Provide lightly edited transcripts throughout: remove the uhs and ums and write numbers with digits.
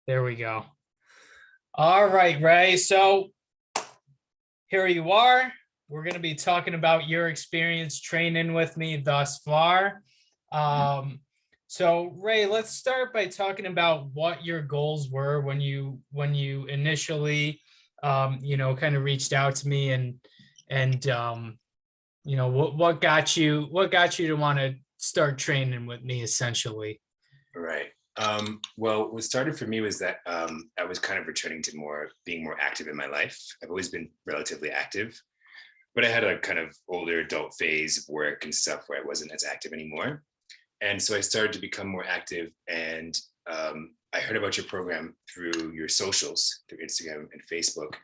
There we go. All right, Ray. So here you are. We're going to be talking about your experience training with me thus far. So Ray, let's start by talking about what your goals were when you initially, kind of reached out to me and what got you to want to start training with me essentially. Right. Well, what started for me was that I was kind of returning to being more active in my life. I've always been relatively active, but I had a kind of older adult phase of work and stuff where I wasn't as active anymore. And so I started to become more active, and I heard about your program through your socials, through Instagram and Facebook.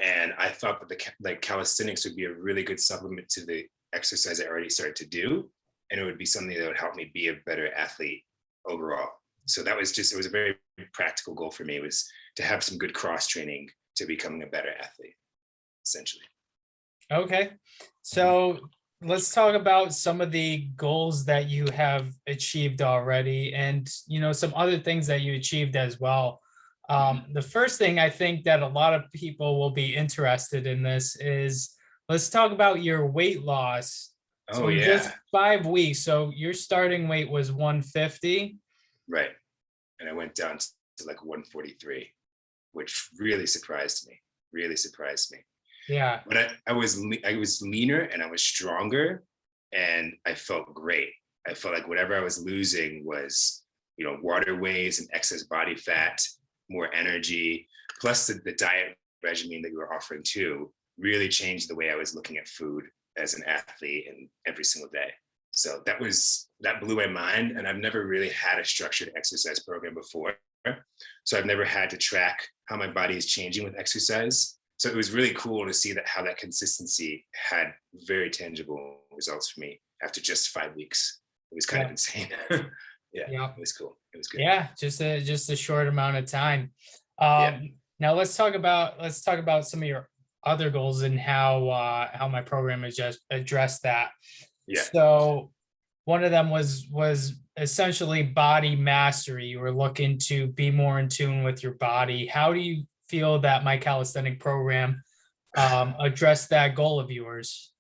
And I thought that calisthenics would be a really good supplement to the exercise I already started to do. And it would be something that would help me be a better athlete overall. So it was a very practical goal for me, was to have some good cross training to becoming a better athlete, essentially. Okay. So let's talk about some of the goals that you have achieved already and, some other things that you achieved as well. The first thing I think that a lot of people will be interested in this is let's talk about your weight loss. Oh, So in just yeah. 5 weeks, so your starting weight was 150. Right. And I went down to like 143, which really surprised me. Yeah. But I was leaner and I was stronger, and I felt great. I felt like whatever I was losing was, waterways and excess body fat, more energy, plus the diet regimen that you were offering too, really changed the way I was looking at food as an athlete and every single day. So that blew my mind. And I've never really had a structured exercise program before. So I've never had to track how my body is changing with exercise. So it was really cool to see how that consistency had very tangible results for me after just 5 weeks. It was kind of insane. Yeah, it was cool. It was good. Yeah, just a short amount of time. Yeah. Now let's talk about some of your other goals and how my program has just addressed that. Yeah. So one of them was essentially body mastery. You were looking to be more in tune with your body. How do you feel that my calisthenic program addressed that goal of yours?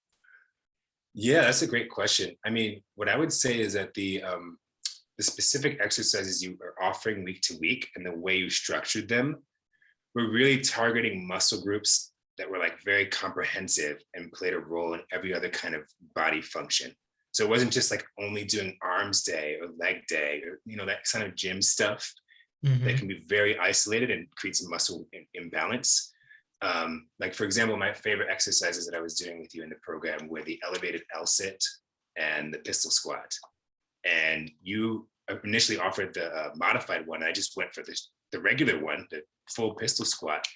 Yeah, that's a great question. I mean, what I would say is that the specific exercises you are offering week to week and the way you structured them were really targeting muscle groups that were like very comprehensive and played a role in every other kind of body function. So it wasn't just like only doing arms day or leg day or, that kind of gym stuff that can be very isolated and creates muscle imbalance. Like, for example, my favorite exercises that I was doing with you in the program were the elevated L sit and the pistol squat. And you initially offered the modified one. I just went for the regular one, the full pistol squat.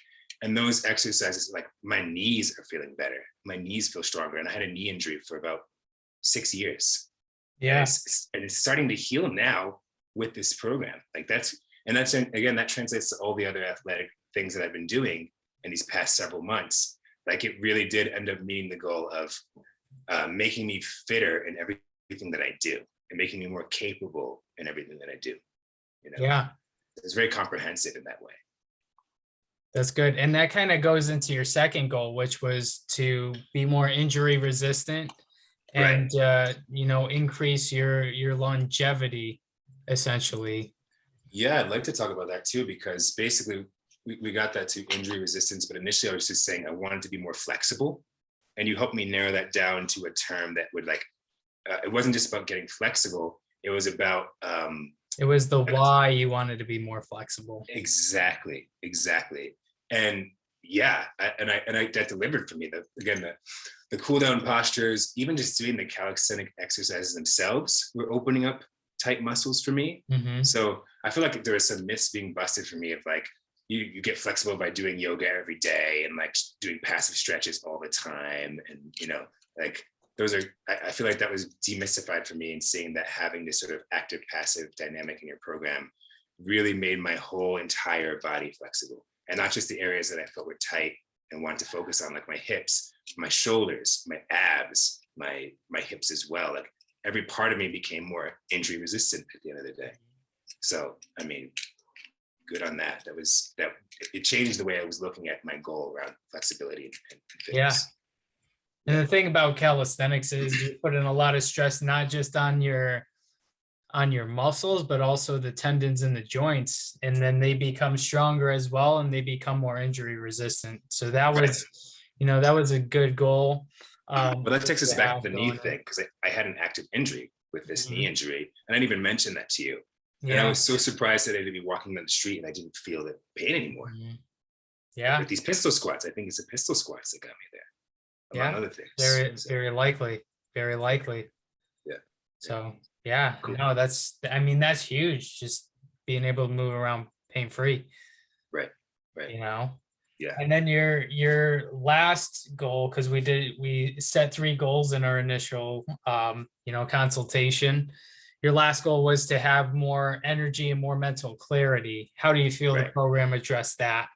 And those exercises, like, my knees are feeling better. My knees feel stronger. And I had a knee injury for about 6 years. Yeah. And it's starting to heal now with this program. Again, that translates to all the other athletic things that I've been doing in these past several months. Like, it really did end up meeting the goal of making me fitter in everything that I do and making me more capable in everything that I do. Yeah. It's very comprehensive in that way. That's good. And that kind of goes into your second goal, which was to be more injury resistant and, increase your longevity, essentially. Yeah, I'd like to talk about that too, because basically we got that to injury resistance, but initially I was just saying I wanted to be more flexible. And you helped me narrow that down to a term that would it wasn't just about getting flexible. It was about it was the why you wanted to be more flexible. Exactly. And yeah, that delivered for me. The cool down postures, even just doing the calisthenic exercises themselves, were opening up tight muscles for me. Mm-hmm. So I feel like there are some myths being busted for me of like, you get flexible by doing yoga every day and like doing passive stretches all the time. And, I feel like that was demystified for me, and seeing that having this sort of active passive dynamic in your program really made my whole entire body flexible, and not just the areas that I felt were tight and wanted to focus on, like my hips, my shoulders, my abs, my hips as well. Like, every part of me became more injury resistant at the end of the day. So, I mean, good on that. It changed the way I was looking at my goal around flexibility and Yeah. fitness. And the thing about calisthenics is you put in a lot of stress, not just on your muscles, but also the tendons and the joints, and then they become stronger as well, and they become more injury resistant. So that was, that was a good goal. Well, that takes us to back have to the knee going thing, because I had an active injury with this knee Mhm. injury, and I didn't even mention that to you. And I Yeah. was so surprised that I would be walking down the street and I didn't feel the pain anymore. Mhm. Like Yeah. with these pistol squats, I think it's the pistol squats that got me there, among Yeah. other things. Very, So, very likely. Very likely. yeah. So yeah, Cool. no, I mean, that's huge. Just being able to move around pain free, Right. Yeah. And then your last goal, because we set 3 goals in our initial consultation. Your last goal was to have more energy and more mental clarity. How do you feel the Right. program addressed that?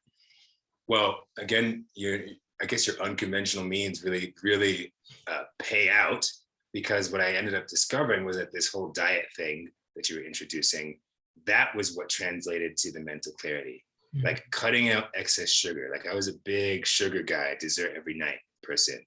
Well, again, I guess your unconventional means really pay out, because what I ended up discovering was that this whole diet thing that you were introducing, that was what translated to the mental clarity. Mhm. Like cutting out excess sugar. Like I was a big sugar guy, dessert every night person.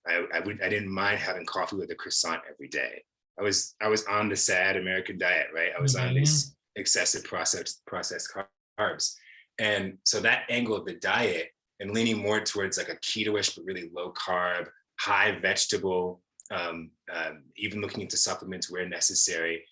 I didn't mind having coffee with a croissant every day. I was on the sad American diet, right? I was on Mhm. these excessive processed carbs. And so that angle of the diet and leaning more towards like a ketoish but really low carb, high vegetable, even looking into supplements where necessary,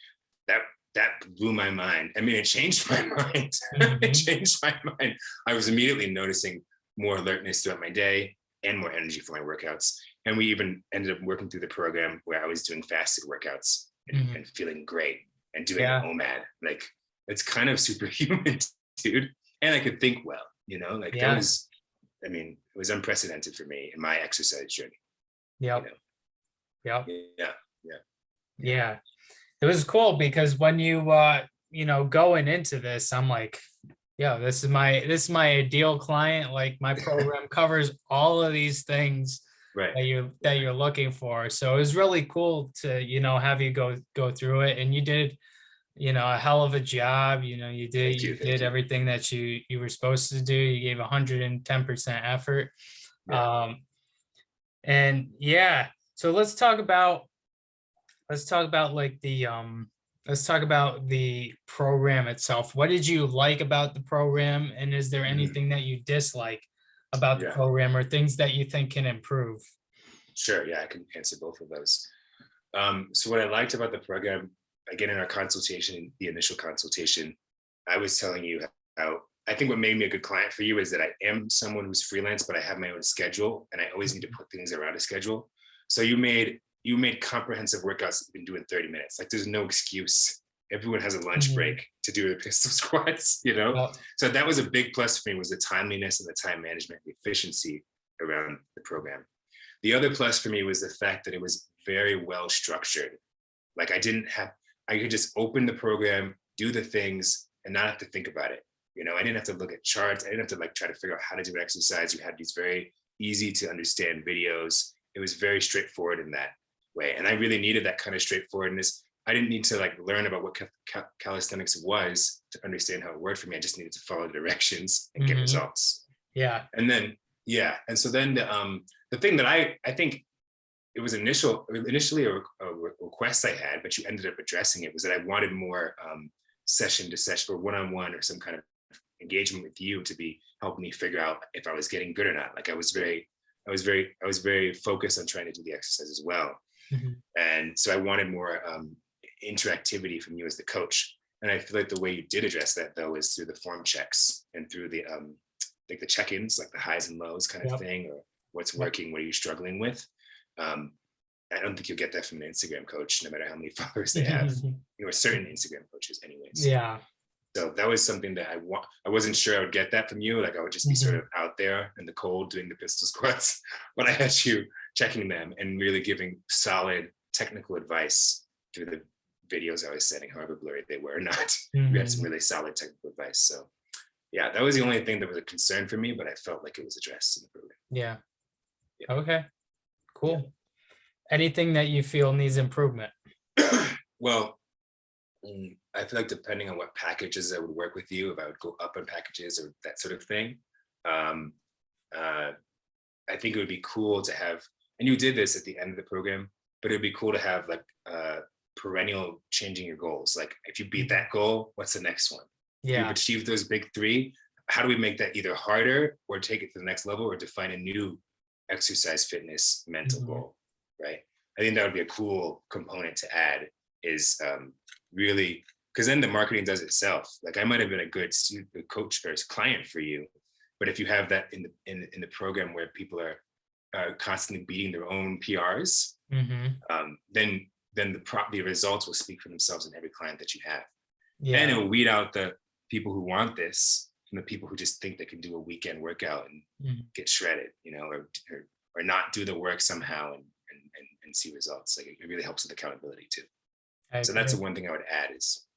that blew my mind. I mean, it changed my mind. It Mhm. changed my mind. I was immediately noticing more alertness throughout my day and more energy for my workouts. And we even ended up working through the program where I was doing fasted workouts Mhm. and feeling great and doing Yeah. OMAD. Like it's kind of superhuman, dude. And I could think well, like that Yeah. was, I mean, it was unprecedented for me in my exercise journey. Yep. You know? Yep. Yeah. Yeah. It was cool because when you going into this, I'm like, yeah, this is my ideal client. Like my program covers all of these things Right. that you're looking for. So it was really cool to, have you go through it. And you did, a hell of a job. You did Thank you. you Thank did you. everything that you were supposed to do. You gave 110% effort. Yeah. And yeah, so let's talk about like let's talk about the program itself. What did you like about the program, and is there Mhm. anything that you dislike about the Yeah. program or things that you think can improve? Sure. Yeah, I can answer both of those. So what I liked about the program, again, in our consultation, the initial consultation, I was telling you how I think what made me a good client for you is that I am someone who's freelance, but I have my own schedule and I always need to put things around a schedule. So you made comprehensive workouts that you can do in 30 minutes. Like there's no excuse. Everyone has a lunch Mhm. break to do the pistol squats. Well, So that was a big plus for me, was the timeliness and the time management, the efficiency around the program. The other plus for me was the fact that it was very well structured. Like I could just open the program, do the things, and not have to think about it. I didn't have to look at charts. I didn't have to like try to figure out how to do an exercise. You had these very easy to understand videos. It was very straightforward in that way. And I really needed that kind of straightforwardness. I didn't need to like learn about what calisthenics was to understand how it worked for me. I just needed to follow the directions and get mhm. results. Yeah. And then, yeah. And so then the thing that I think it was initially a request I had, but you ended up addressing it, was that I wanted more session to session or one-on-one or some kind of engagement with you to be helping me figure out if I was getting good or not. Like I was very focused on trying to do the exercise as well. Mhm. And so I wanted more interactivity from you as the coach. And I feel like the way you did address that though is through the form checks and through the like the check-ins, like the highs and lows kind of Yep. thing, or what's Yep. working, what are you struggling with. I don't think you'll get that from an Instagram coach, no matter how many followers they have. Certain Instagram coaches, anyways. Yeah. So that was something that I wasn't sure I would get that from you. Like I would just be sort of out there in the cold doing the pistol squats, but I had you checking them and really giving solid technical advice through the videos I was sending, however blurry they were or not. We had some Mhm. really solid technical advice. So yeah, that was the only thing that was a concern for me, but I felt like it was addressed in the program. Yeah. Yeah. Okay. Cool. Anything that you feel needs improvement? Well, I feel like depending on what packages that would work with you, if I would go up on packages or that sort of thing, um, uh, I think it would be cool to have, and you did this at the end of the program, but it'd be cool to have like perennial changing your goals. Like if you beat that goal, what's the next one? If you've Yeah. achieved those big three, how do we make that either harder or take it to the next level or define a new exercise, fitness, mental Mhm. goal, right? I think that would be a cool component to add is really, because then the marketing does itself. Like I might have been a good student, a coach or a client for you, but if you have that in the program where people are constantly beating their own PRs, Mhm. then the results will speak for themselves in every client that you have, and it Yeah. will weed out the people who want this from the people who just think they can do a weekend workout and Mhm. get shredded, or not do the work somehow and see results. Like it really helps with accountability too. I So that's agree. the one thing I would add is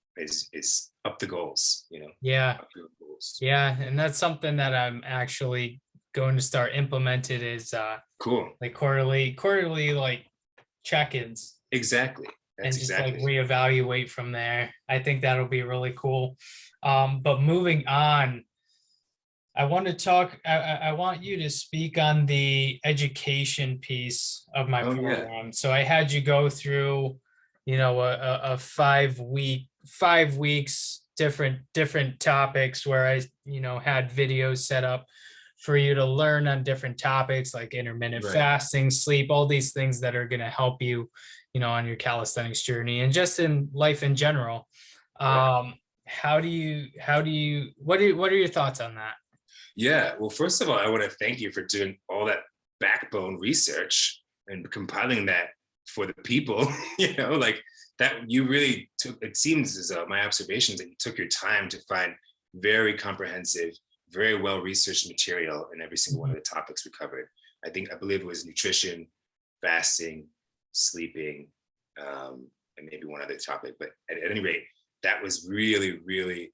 up the goals, Yeah. up your goals. Yeah. And that's something that I'm actually going to start implemented is Cool. like quarterly like check-ins Exactly. and That's just like exactly. reevaluate from there. I think that'll be really cool. But moving on, I want to talk, I want you to speak on the education piece of my Oh yeah. program. So I had you go through, a 5 weeks, different topics where I, had videos set up for you to learn on different topics like intermittent Right. fasting, sleep, all these things that are going to help you, on your calisthenics journey and just in life in general. Right. What are your thoughts on that? Yeah. Well, first of all, I want to thank you for doing all that backbone research and compiling that for the people, like that you really took, it seems as though my observations that you took your time to find very comprehensive, very well researched material in every single one Mhm. of the topics we covered. I believe it was nutrition, fasting, sleeping, and maybe one other topic. But at any rate, that was really, really,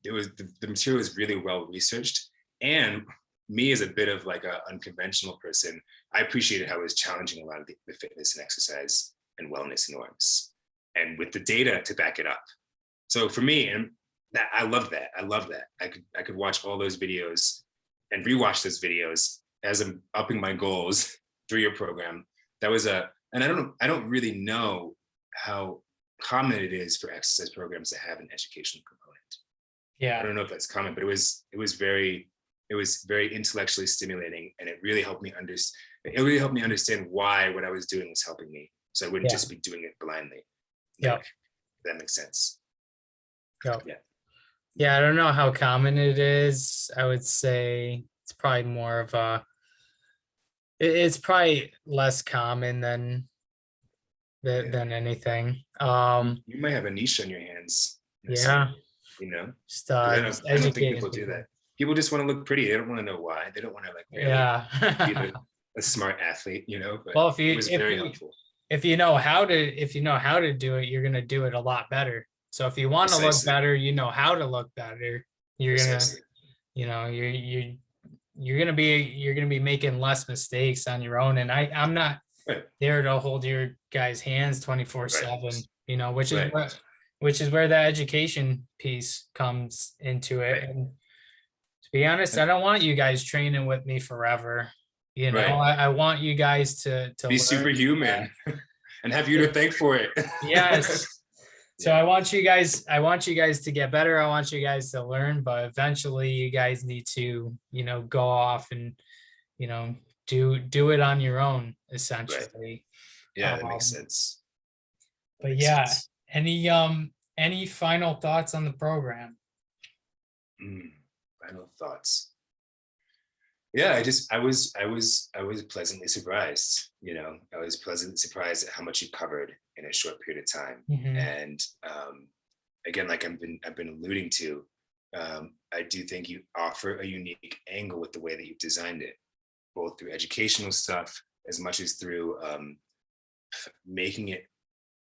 it was the material was really well researched. And me as a bit of like an unconventional person, I appreciated how it was challenging a lot of the fitness and exercise and wellness norms, and with the data to back it up. So for me, and that I love that. I love that. I could watch all those videos and rewatch those videos as I'm upping my goals through your program. That was and I don't really know how common it is for exercise programs to have an educational component. I Yeah. don't know if that's common, but it was very intellectually stimulating, and it really helped me understand. It really helped me understand why what I was doing was helping me, so I wouldn't Yeah. just be doing it blindly. Like Yep. that makes sense. Yep. Yeah. Yeah. I don't know how common it is. I would say it's probably more of it's probably less common Yeah. than anything. You might have a niche on your hands in a sense, Yeah. you know, Just because I don't, just I don't think educating people do people. that. People just want to look pretty. They don't want to know why. They don't want to like really Yeah. be a smart athlete, but Well, it was very helpful. if you know how to do it, you're gonna do it a lot better. So if you want to look Precisely. better, you know how to look better. You're gonna, Precisely. you're gonna be making less mistakes on your own. And I'm not Right. there to hold your guys' hands Right. 24/7, Right. which is where the education piece comes into it. Right. And to be honest, I don't want you guys training with me forever. Right. I want you guys to Be learn. superhuman and have you to thank for it. Yes. So Yeah. I want you guys to get better. I want you guys to learn, but eventually you guys need to, go off and, you know, do it on your own, Right. essentially. Yeah, that makes Um, sense. That but makes yeah, sense. any final thoughts on the program? Mm, final thoughts. Yeah, I was pleasantly surprised. I was pleasantly surprised at how much you covered in a short period of time. Mhm. And again, like I've been alluding to, I do think you offer a unique angle with the way that you've designed it, both through educational stuff as much as through making it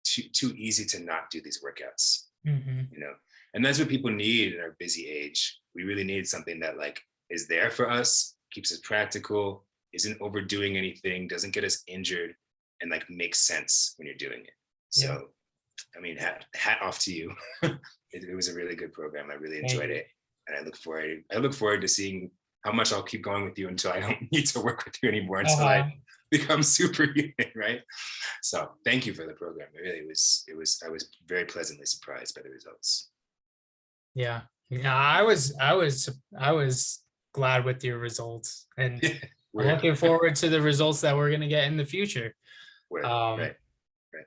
too easy to not do these workouts. Mhm. And that's what people need in our busy age. We really need something that like is there for us, keeps us practical, isn't overdoing anything, doesn't get us injured, and like makes sense when you're doing it. Yeah. So I mean, hat off to you. It was a really good program. I really Thank enjoyed you. it, and I look forward to seeing how much I'll keep going with you until I don't need to work with you anymore, until Uh-huh. I become superhuman, right? So thank you for the program. It really I was very pleasantly surprised by the results. Yeah. Yeah, I was glad with your results, and I'm Word, looking forward to the results that we're gonna get in the future. word, Um, right, right.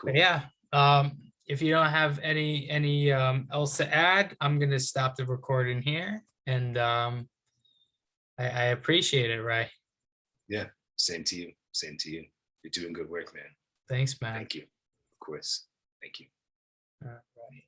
but Cool. yeah, if you don't have any else to add, I'm gonna stop the recording here, and I appreciate it, Ray. Yeah, same to you. Same to you. You're doing good work, man. Thanks, man. Thank you. Of course. Thank you. All right.